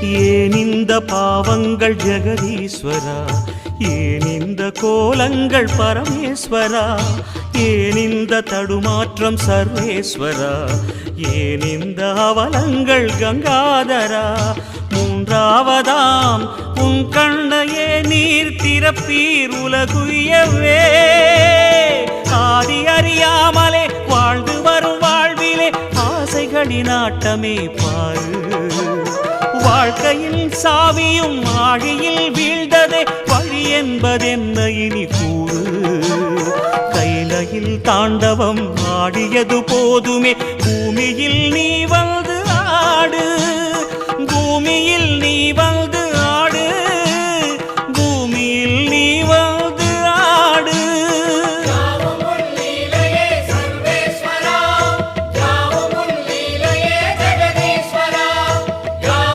ஏன் இந்த பாவங்கள் ஜெகதீஸ்வரா, ஏன் இந்த கோலங்கள் பரமேஸ்வரா, ஏன் இந்த தடுமாற்றம் சர்வேஸ்வரா, ஏன் இந்த அவலங்கள் கங்காதரா. மூன்றாவதாம் உன் கண்ணையே நீர் திறப்பீர் உலகுயவே. ஆதி அறியாமலே வாழ்ந்து வரும் வாழ்விலே ஆசைகளின் ஆட்டமே பாரு. வாழ்க்கையில் சாவியும் ஆழியில் வீழ்ந்ததே, வழி என்பதென்ன இனி கூறு. கைலையில் தாண்டவம் ஆடியது போதுமே, பூமியில் நீ